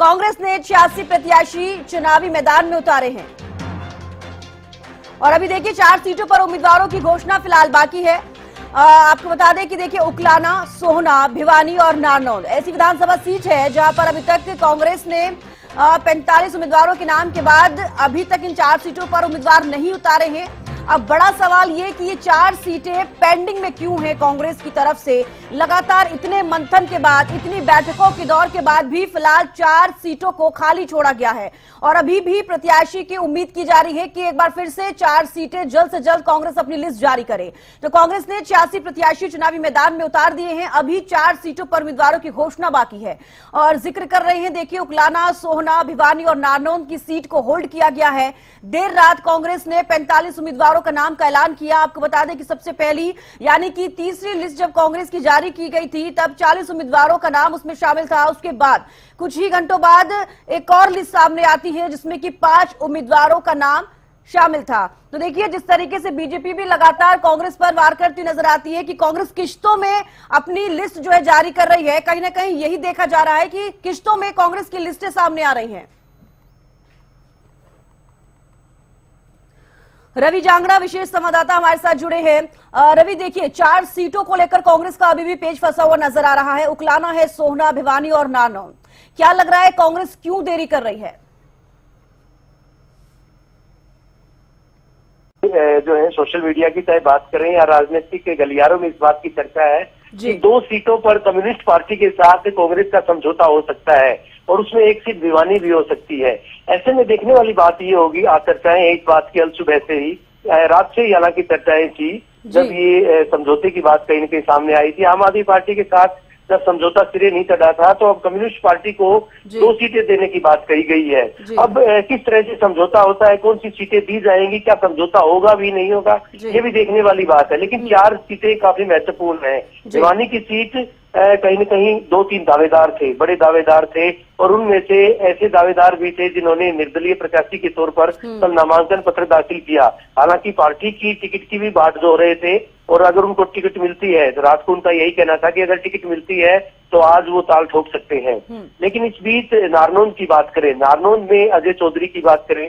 कांग्रेस ने 86 प्रत्याशी चुनावी मैदान में उतारे हैं और अभी देखिए 4 सीटों पर उम्मीदवारों की घोषणा फिलहाल बाकी है। आपको बता दें कि देखिए उकलाना, सोहना, भिवानी और नारनौल ऐसी विधानसभा सीट है जहां पर अभी तक कांग्रेस ने 45 उम्मीदवारों के नाम के बाद अभी तक इन 4 सीटों पर उम्मीदवार नहीं उतारे हैं। अब बड़ा सवाल ये कि ये 4 सीटें पेंडिंग में क्यों हैं कांग्रेस की तरफ से। लगातार इतने मंथन के बाद, इतनी बैठकों के दौर के बाद भी फिलहाल 4 सीटों को खाली छोड़ा गया है और अभी भी प्रत्याशी की उम्मीद की जा रही है कि एक बार फिर से 4 सीटें जल्द से जल्द कांग्रेस अपनी लिस्ट जारी करे। तो कांग्रेस ने 86 प्रत्याशी चुनावी मैदान में उतार दिए हैं। अभी 4 सीटों पर उम्मीदवारों की घोषणा बाकी है और जिक्र कर रहे हैं, देखिए उकलाना, सोहना, भिवानी और नारनौल की सीट को होल्ड किया गया है। देर रात कांग्रेस ने 45 उम्मीदवारों का नाम का ऐलान किया। आपको बता दें कि सबसे पहली यानी कि तीसरी लिस्ट जब कांग्रेस की जारी की गई थी तब 40 उम्मीदवारों का नाम उसमें शामिल था। उसके बाद कुछ ही घंटों बाद एक और लिस्ट सामने आती है जिसमें कि 5 उम्मीदवारों का नाम शामिल था। तो देखिए जिस तरीके से बीजेपी भी लगातार कांग्रेस पर वार करती नजर आती है कि कांग्रेस किश्तों में अपनी लिस्ट जो है जारी कर रही है, कहीं ना कहीं यही देखा जा रहा है कि किश्तों में कांग्रेस की लिस्टें सामने आ रही हैं। रवि जांगड़ा विशेष संवाददाता हमारे साथ जुड़े हैं। रवि, देखिए 4 सीटों को लेकर कांग्रेस का अभी भी पेच फंसा हुआ नजर आ रहा है। उकलाना है, सोहना, भिवानी और नारनौल। क्या लग रहा है कांग्रेस क्यों देरी कर रही है? जो है सोशल मीडिया की चाहे बात करें या राजनीतिक के गलियारों में इस बात की चर्चा है कि 2 सीटों पर कम्युनिस्ट पार्टी के साथ कांग्रेस का समझौता हो सकता है और उसमें एक सीट भिवानी भी हो सकती है। ऐसे में देखने वाली बात ये होगी, चर्चाएं इस बात की सुबह से ही, रात से ही हालांकि चर्चाएं थी जब ये समझौते की बात कहीं न कहीं सामने आई थी। आम आदमी पार्टी के साथ जब समझौता सिरे नहीं चढ़ा था तो अब कम्युनिस्ट पार्टी को 2 सीटें देने की बात कही गई है। अब किस तरह से समझौता होता है, कौन सी सीटें दी जाएंगी, क्या समझौता होगा भी नहीं होगा, ये भी देखने वाली बात है। लेकिन 4 सीटें काफी महत्वपूर्ण है। भिवानी की सीट कहीं न कहीं 2-3 दावेदार थे, बड़े दावेदार थे और उनमें से ऐसे दावेदार भी थे जिन्होंने निर्दलीय प्रत्याशी के तौर पर कल नामांकन पत्र दाखिल किया। हालांकि पार्टी की टिकट की भी बात जो रहे थे और अगर उनको टिकट मिलती है तो रात को उनका यही कहना था कि अगर टिकट मिलती है तो आज वो ताल ठोक सकते हैं। लेकिन इस बीच नारनौल की बात करें, नारनौल में अजय चौधरी की बात करें,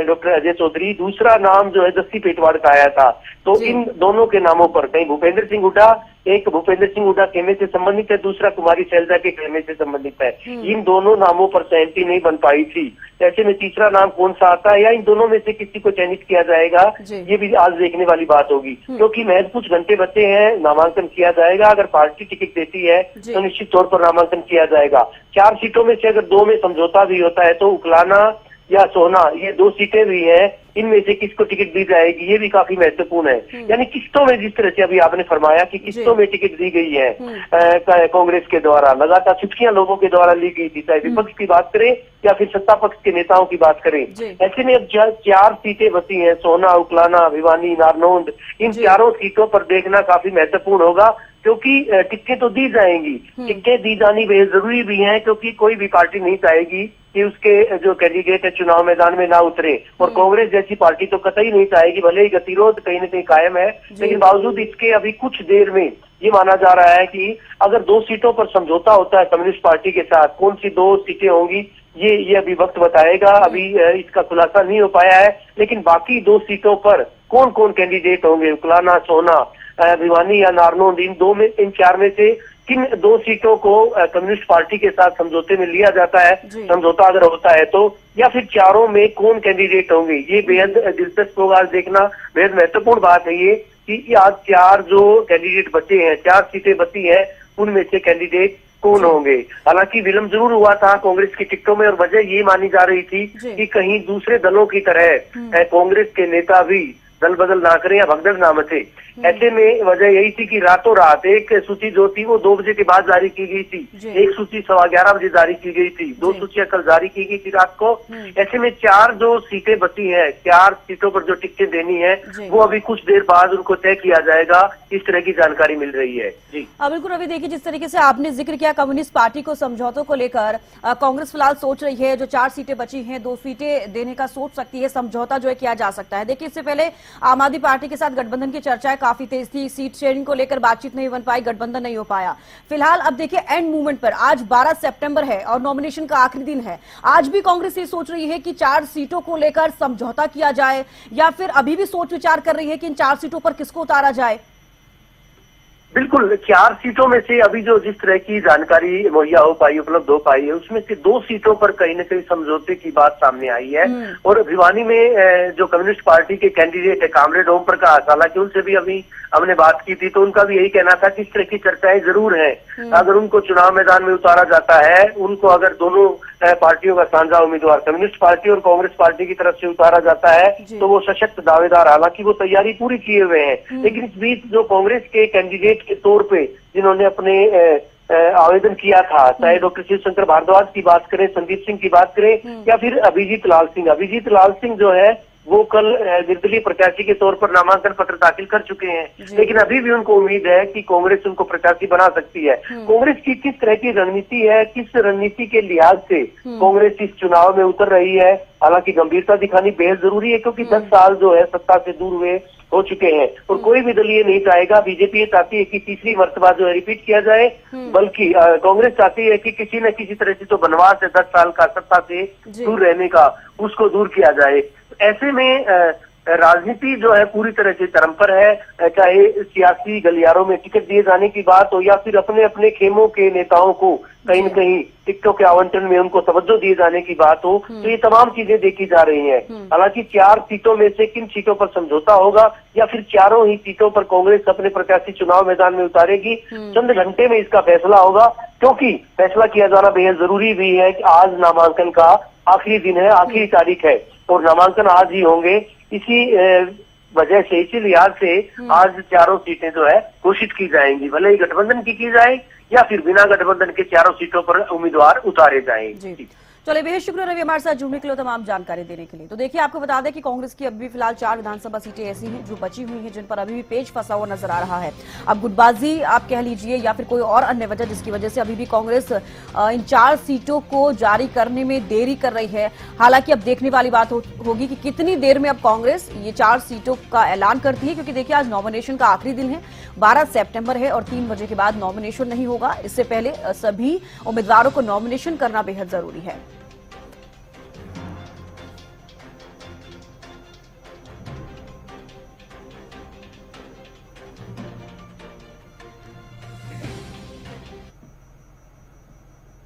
डॉक्टर अजय चौधरी, दूसरा नाम जो है जस्सी पेटवाड़ का आया था। तो इन दोनों के नामों पर कहीं भूपेंद्र सिंह हुड्डा, एक भूपेंद्र सिंह हुड्डा खेमे से संबंधित है, दूसरा कुमारी शैलजा के खेमे से संबंधित है। इन दोनों नामों पर सहमति नहीं बन पाई थी। ऐसे में तीसरा नाम कौन सा आता है या इन दोनों में से किसी को चयनित किया जाएगा, ये भी आज देखने वाली बात होगी। क्योंकि महज कुछ घंटे बचे हैं, नामांकन किया जाएगा। अगर पार्टी टिकट देती है तो निश्चित तौर पर नामांकन किया जाएगा। 4 सीटों में से अगर 2 में समझौता भी होता है तो उकलाना या सोहना, ये 2 सीटें भी हैं, इनमें से किसको टिकट दी जाएगी ये भी काफी महत्वपूर्ण है। यानी किस्तों में, जिस तरह से अभी आपने फरमाया कि किस्तों में टिकट दी गई है कांग्रेस के द्वारा, लगातार चुटकियां लोगों के द्वारा ली गई थी, चाहे विपक्ष की बात करें या फिर सत्ता पक्ष के नेताओं की बात करें। ऐसे में अब 4 सीटें बची हैं, सोहना, उकलाना, भिवानी, नारनौल, इन 4 सीटों पर देखना काफी महत्वपूर्ण होगा क्योंकि टिकटें तो दी जाएंगी। टिकटें दी जानी बेहद जरूरी भी है क्योंकि कोई भी पार्टी नहीं चाहेगी कि उसके जो कैंडिडेट है चुनाव मैदान में ना उतरे और कांग्रेस जैसी पार्टी तो कतई नहीं चाहेगी। भले ही गतिरोध कहीं न कहीं कायम है, लेकिन बावजूद इसके अभी कुछ देर में ये माना जा रहा है कि अगर 2 सीटों पर समझौता होता है कम्युनिस्ट पार्टी के साथ, कौन सी 2 सीटें होंगी ये अभी वक्त बताएगा। अभी इसका खुलासा नहीं हो पाया है। लेकिन बाकी 2 सीटों पर कौन कौन कैंडिडेट होंगे, उकलाना, सोहना, भिवानी या नारनौल, इन 4 में से किन 2 सीटों को कम्युनिस्ट पार्टी के साथ समझौते में लिया जाता है, समझौता अगर होता है तो, या फिर 4 में कौन कैंडिडेट होंगे, ये बेहद दिलचस्प होगा आज देखना। बेहद महत्वपूर्ण बात है ये कि आज 4 जो कैंडिडेट बचे हैं, 4 सीटें बची हैं, उनमें से कैंडिडेट कौन होंगे। हालांकि विलंब जरूर हुआ था कांग्रेस की टिकटों में और वजह ये मानी जा रही थी कि कहीं दूसरे दलों की तरह कांग्रेस के नेता भी दल बदल ना करें या भगदड़ ना मचे। ऐसे में वजह यही थी कि रातों रात एक सूची जो थी वो 2 बजे के बाद जारी की गई थी, एक सूची 11:15 बजे जारी की गई थी, 2 सूचियां कल जारी की गई थी रात को। ऐसे में 4 जो सीटें बची हैं, 4 सीटों पर जो टिकटें देनी है वो अभी कुछ देर बाद उनको तय किया जाएगा, इस तरह की जानकारी मिल रही है। जी बिल्कुल रवि, देखिए जिस तरीके से आपने जिक्र किया कम्युनिस्ट पार्टी को समझौतों को लेकर कांग्रेस फिलहाल सोच रही है, जो 4 सीटें बची हैं 2 सीटें देने का सोच सकती है, समझौता जो है किया जा सकता है। देखिए इससे पहले आम आदमी पार्टी के साथ गठबंधन की चर्चाएं काफी तेज थी, सीट शेयरिंग को लेकर बातचीत नहीं बन पाई, गठबंधन नहीं हो पाया। फिलहाल अब देखिए एंड मूवमेंट पर आज 12 सितंबर है और नॉमिनेशन का आखिरी दिन है। आज भी कांग्रेस ये सोच रही है कि 4 सीटों को लेकर समझौता किया जाए या फिर अभी भी सोच विचार कर रही है कि इन 4 सीटों पर किसको उतारा जाए? बिल्कुल, 4 सीटों में से अभी जो जिस तरह की जानकारी मुहैया हो पाई, उपलब्ध हो पाई है, उसमें से 2 सीटों पर कहीं न कहीं समझौते की बात सामने आई है। और भिवानी में जो कम्युनिस्ट पार्टी के कैंडिडेट है कामरेड ओम प्रकाश, हालांकि उनसे भी अभी हमने बात की थी तो उनका भी यही कहना था कि इस तरह की चर्चाएं जरूर हैं। अगर उनको चुनाव मैदान में उतारा जाता है, उनको अगर दोनों पार्टियों का साझा उम्मीदवार कम्युनिस्ट पार्टी और कांग्रेस पार्टी की तरफ से उतारा जाता है तो वो सशक्त दावेदार, हालांकि वो तैयारी पूरी किए हुए हैं। लेकिन इस बीच जो कांग्रेस के कैंडिडेट के तौर पे जिन्होंने अपने आवेदन किया था, चाहे डॉक्टर शिवशंकर भारद्वाज की बात करें, संदीप सिंह की बात करें या फिर अभिजीत लाल सिंह जो है वो कल निर्दलीय प्रत्याशी के तौर पर नामांकन पत्र दाखिल कर चुके हैं। लेकिन अभी भी उनको उम्मीद है कि कांग्रेस उनको प्रत्याशी बना सकती है। कांग्रेस की किस तरह की रणनीति है, किस रणनीति के लिहाज से कांग्रेस इस चुनाव में उतर रही है, हालांकि गंभीरता दिखानी बेहद जरूरी है क्योंकि 10 साल जो है सत्ता से दूर हुए हो चुके हैं और कोई भी दल ये नहीं चाहेगा, बीजेपी ये चाहती है कि तीसरी मर्तबा जो है रिपीट किया जाए, बल्कि कांग्रेस चाहती है कि किसी न किसी तरह से जो बनवास है 10 साल का सत्ता से दूर रहने का, उसको दूर किया जाए। ऐसे में राजनीति जो है पूरी तरह से चरम पर है, चाहे सियासी गलियारों में टिकट दिए जाने की बात हो या फिर अपने अपने खेमों के नेताओं को कहीं न कहीं टिकटों के आवंटन में उनको तवज्जो दिए जाने की बात हो, तो ये तमाम चीजें देखी जा रही हैं। हालांकि 4 सीटों में से किन सीटों पर समझौता होगा या फिर चारों ही सीटों पर कांग्रेस अपने प्रत्याशी चुनाव मैदान में उतारेगी, चंद घंटे में इसका फैसला होगा। क्योंकि फैसला किया जाना बेहद जरूरी भी है कि आज नामांकन का आखिरी दिन है, आखिरी तारीख है और नामांकन आज ही होंगे। इसी वजह से, इसी लिहाज से आज चारों सीटें जो है घोषित की जाएंगी, भले ही गठबंधन की जाए या फिर बिना गठबंधन के चारों सीटों पर उम्मीदवार उतारे जाएंगे। चलिए, बेहद शुक्रिया रवि हमारे साथ जुड़ने के लिए, तमाम जानकारी देने के लिए। तो देखिए, आपको बता दें कि कांग्रेस की अभी फिलहाल 4 विधानसभा सीटें ऐसी हैं जो बची हुई हैं जिन पर अभी भी पेच फंसा हुआ नजर आ रहा है। अब गुटबाजी आप कह लीजिए या फिर कोई और अन्य वजह जिसकी वजह से अभी भी कांग्रेस इन 4 सीटों को जारी करने में देरी कर रही है। हालांकि अब देखने वाली बात होगी कि कितनी देर में अब कांग्रेस ये 4 सीटों का ऐलान करती है, क्योंकि देखिए आज नॉमिनेशन का आखिरी दिन है, 12 सितंबर है और 3 बजे के बाद नॉमिनेशन नहीं होगा। इससे पहले सभी उम्मीदवारों को नॉमिनेशन करना बेहद जरूरी है।